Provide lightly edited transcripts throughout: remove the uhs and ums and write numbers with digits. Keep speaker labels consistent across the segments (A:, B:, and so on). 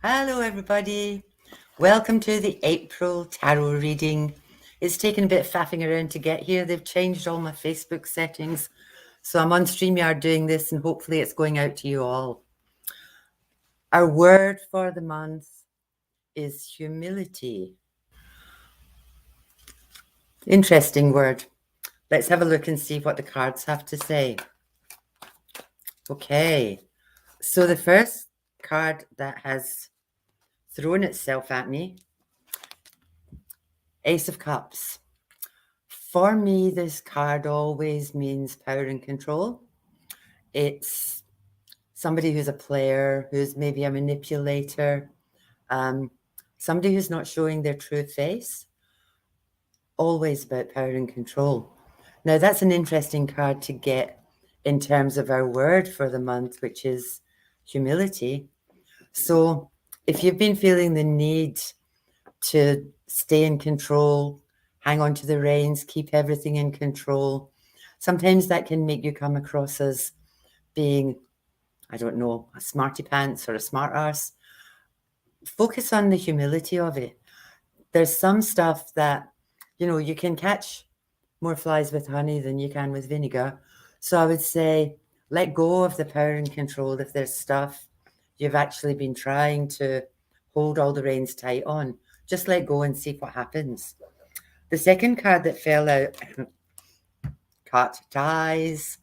A: Hello, everybody. Welcome to the April tarot reading. It's taken a bit of faffing around to get here. They've changed all my Facebook settings. So I'm on StreamYard doing this, and hopefully it's going out to you all. Our word for the month is humility. Interesting word. Let's have a look and see what the cards have to say. Okay. So the first card that has thrown itself at me, Ace of Cups. For me, this card always means power and control. It's somebody who's a player, who's maybe a manipulator, somebody who's not showing their true face. Always about power and control. Now, that's an interesting card to get in terms of our word for the month, which is humility. So if you've been feeling the need to stay in control, hang on to the reins, keep everything in control, sometimes that can make you come across as being, I don't know, a smarty pants or a smart arse. Focus on the humility of it. There's some stuff that, you can catch more flies with honey than you can with vinegar. So I would say let go of the power and control. If there's stuff you've actually been trying to hold all the reins tight on, just let go and see what happens. The second card that fell out, cut ties.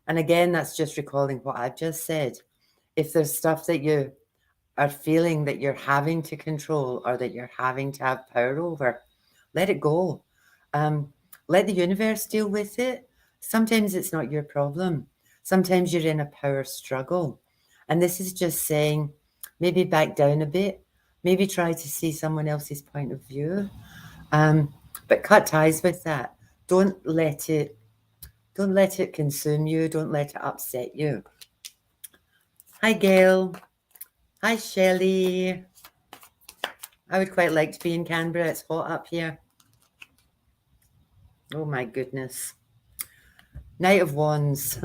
A: And again, that's just recalling what I've just said. If there's stuff that you are feeling that you're having to control or that you're having to have power over, let it go. Let the universe deal with it. Sometimes it's not your problem. Sometimes you're in a power struggle. And this is just saying, maybe back down a bit, maybe try to see someone else's point of view. But cut ties with that. Don't let it consume you. Don't let it upset you. Hi, Gail. Hi, Shelley. I would quite like to be in Canberra. It's hot up here. Oh, my goodness. Knight of Wands.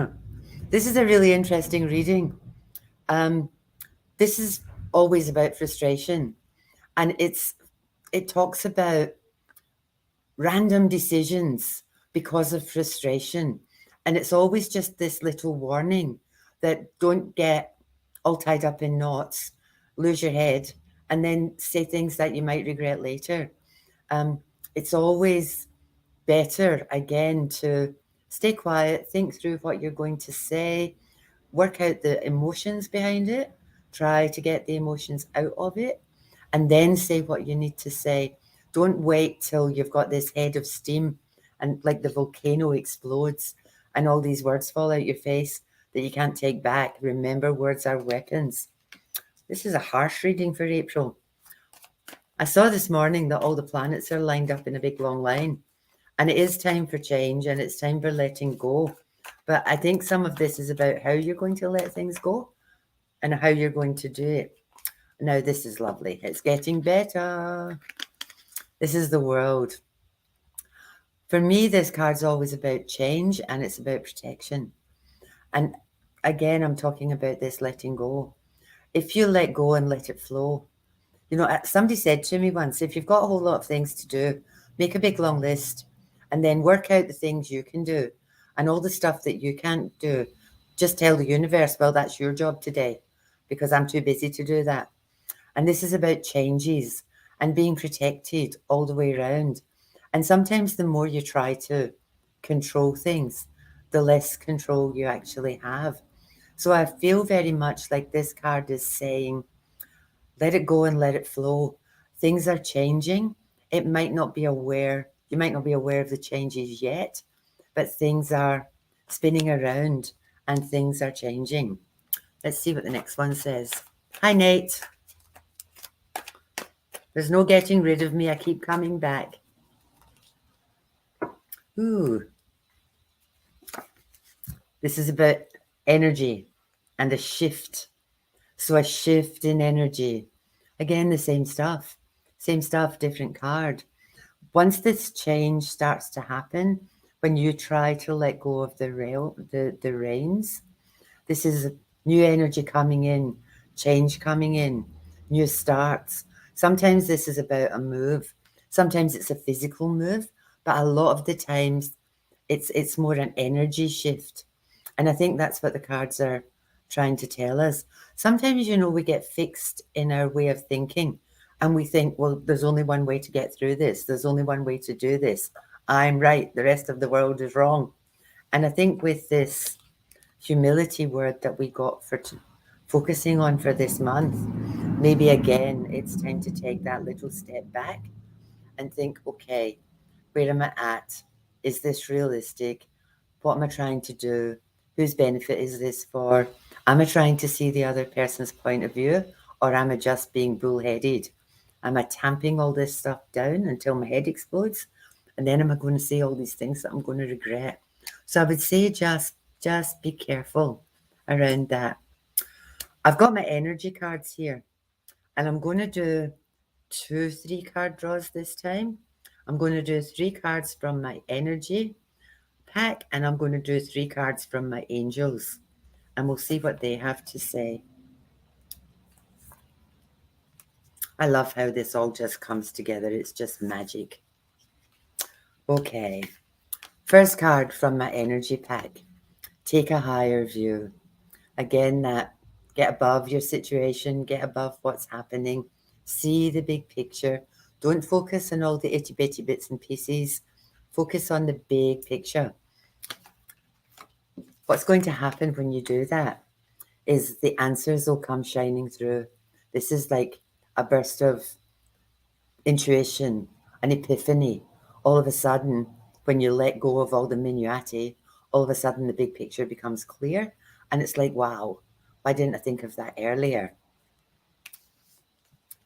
A: This is a really interesting reading. This is always about frustration. And it talks about random decisions because of frustration. And it's always just this little warning that don't get all tied up in knots, lose your head, and then say things that you might regret later. It's always better, again, to stay quiet, think through what you're going to say, work out the emotions behind it, try to get the emotions out of it, and then say what you need to say. Don't wait till you've got this head of steam and like the volcano explodes and all these words fall out your face that you can't take back. Remember, words are weapons. This is a harsh reading for April. I saw this morning that all the planets are lined up in a big long line, and it is time for change and it's time for letting go. But I think some of this is about how you're going to let things go and how you're going to do it. Now, this is lovely. It's getting better. This is the World. For me, this card's always about change and it's about protection. And again, I'm talking about this letting go. If you let go and let it flow, somebody said to me once, if you've got a whole lot of things to do, make a big long list and then work out the things you can do and all the stuff that you can't do. Just tell the universe, well, that's your job today because I'm too busy to do that. And this is about changes and being protected all the way around. And sometimes the more you try to control things, the less control you actually have. So I feel very much like this card is saying, let it go and let it flow. Things are changing. You might not be aware of the changes yet, but things are spinning around and things are changing. Let's see what the next one says. Hi, Nate. There's no getting rid of me. I keep coming back. Ooh. This is about energy and a shift. So a shift in energy. Again, the same stuff. Same stuff, different card. Once this change starts to happen, when you try to let go of the reins, this is new energy coming in, change coming in. new starts. Sometimes this is about a move. Sometimes it's a physical move, but a lot of the times it's more an energy shift. And I think that's what the cards are trying to tell us. Sometimes, we get fixed in our way of thinking and we think, well, there's only one way to get through this. There's only one way to do this. I'm right. The rest of the world is wrong. And I think with this humility word that we got for focusing on for this month, maybe again, it's time to take that little step back and think, okay, where am I at? Is this realistic? What am I trying to do? Whose benefit is this for? Am I trying to see the other person's point of view, or am I just being bullheaded? Am I tamping all this stuff down until my head explodes? And then am I going to say all these things that I'm going to regret? So I would say just be careful around that. I've got my energy cards here, and I'm going to do 2 3-card draws this time. I'm going to do 3 cards from my energy pack, and I'm going to do 3 cards from my angels, and we'll see what they have to say. I love how this all just comes together. It's just magic. Okay. First card from my energy pack. Take a higher view. Again, that get above your situation, get above what's happening, see the big picture. Don't focus on all the itty bitty bits and pieces. Focus on the big picture. What's going to happen when you do that is the answers will come shining through. This is like a burst of intuition, an epiphany. All of a sudden, when you let go of all the minuati, all of a sudden the big picture becomes clear. And it's like, wow, why didn't I think of that earlier?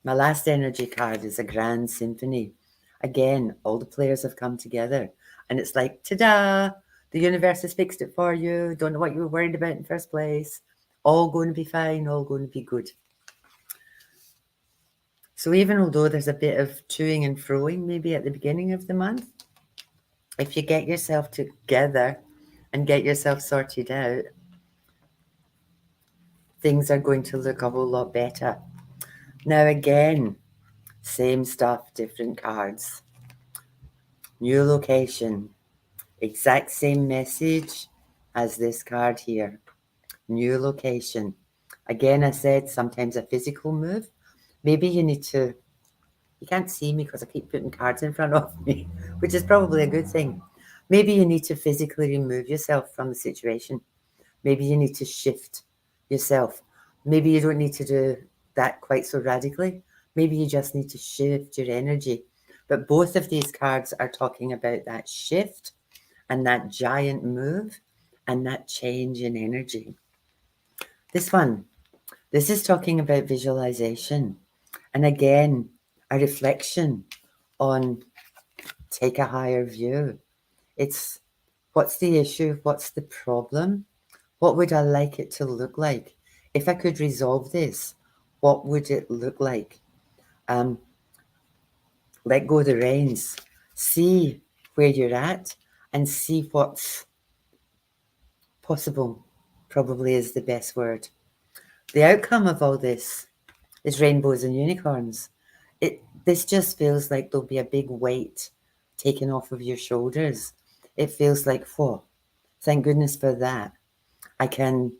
A: My last energy card is a grand symphony. Again, all the players have come together. And it's like, ta-da! The universe has fixed it for you. Don't know what you were worried about in the first place. All going to be fine, all going to be good. So even although there's a bit of toing and froing maybe at the beginning of the month, if you get yourself together and get yourself sorted out, things are going to look a whole lot better. Now again, same stuff, different cards. New location. Exact same message as this card here. New location. Again, I said sometimes a physical move. Maybe you need to, you can't see me because I keep putting cards in front of me, which is probably a good thing. Maybe you need to physically remove yourself from the situation. Maybe you need to shift yourself. Maybe you don't need to do that quite so radically. Maybe you just need to shift your energy. But both of these cards are talking about that shift and that giant move and that change in energy. This one, this is talking about visualization. And again, a reflection on take a higher view. It's what's the issue? What's the problem? What would I like it to look like? If I could resolve this, what would it look like? Let go the reins. See where you're at and see what's possible, probably is the best word. The outcome of all this is rainbows and unicorns. This just feels like there'll be a big weight taken off of your shoulders. It feels like, whoa, thank goodness for that. I can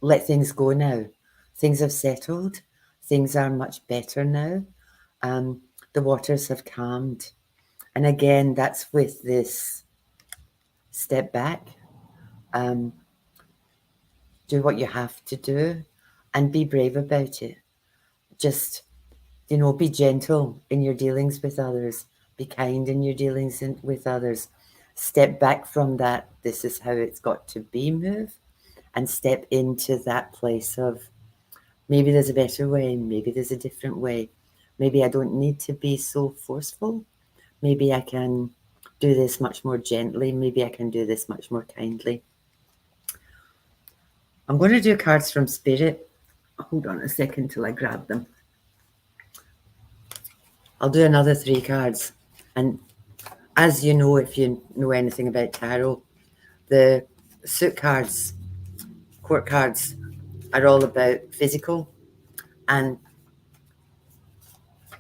A: let things go now. Things have settled. Things are much better now. The waters have calmed. And again, that's with this step back. Do what you have to do and be brave about it. Just, be gentle in your dealings with others. Be kind in your dealings with others. Step back from that, this is how it's got to be move, and step into that place of maybe there's a better way, maybe there's a different way. Maybe I don't need to be so forceful. Maybe I can do this much more gently. Maybe I can do this much more kindly. I'm going to do cards from Spirit. Hold on a second till I grab them. I'll do another 3 cards. And as you know, if you know anything about tarot, the suit cards, court cards, are all about physical. And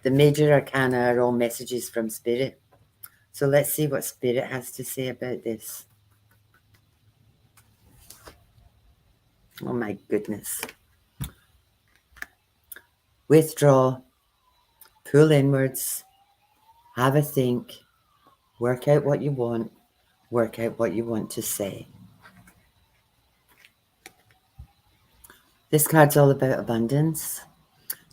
A: the major arcana are all messages from Spirit. So let's see what Spirit has to say about this. Oh my goodness. Withdraw, pull inwards, have a think, work out what you want, work out what you want to say. This card's all about abundance.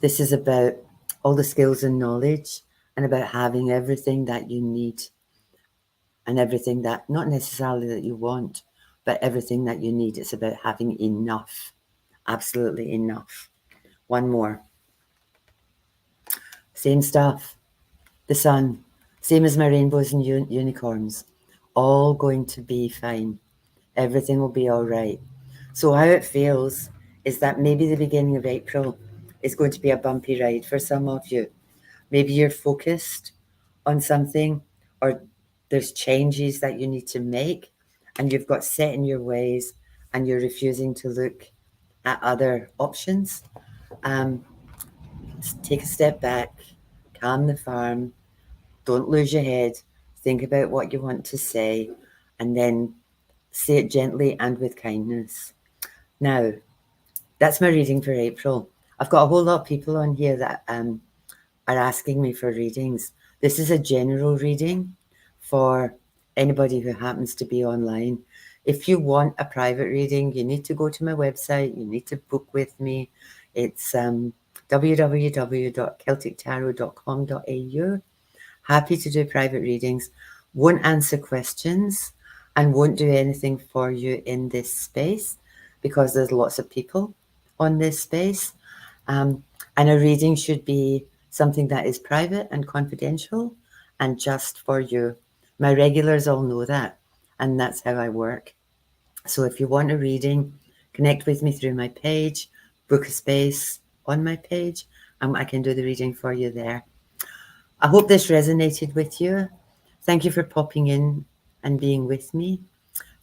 A: This is about all the skills and knowledge and about having everything that you need and everything that, not necessarily that you want, but everything that you need. It's about having enough, absolutely enough. One more. Same stuff. The sun, same as my rainbows and unicorns, all going to be fine. Everything will be all right. So how it feels is that maybe the beginning of April is going to be a bumpy ride for some of you. Maybe you're focused on something, or there's changes that you need to make and you've got set in your ways and you're refusing to look at other options. Take a step back, calm the farm, don't lose your head, think about what you want to say, and then say it gently and with kindness. Now, that's my reading for April. I've got a whole lot of people on here that are asking me for readings. This is a general reading for anybody who happens to be online. If you want a private reading, you need to go to my website. You need to book with me. It's www.celtictarot.com.au. Happy to do private readings. Won't answer questions and won't do anything for you in this space because there's lots of people on this space. And a reading should be something that is private and confidential and just for you. My regulars all know that, and that's how I work. So if you want a reading, connect with me through my page, book a space on my page, and I can do the reading for you there. I hope this resonated with you. Thank you for popping in and being with me.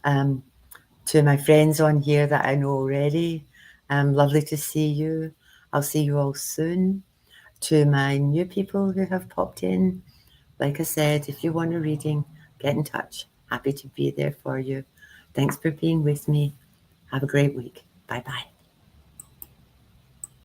A: To my friends on here that I know already, lovely to see you. I'll see you all soon. To my new people who have popped in, like I said, if you want a reading, get in touch. Happy to be there for you. Thanks for being with me. Have a great week. Bye-bye.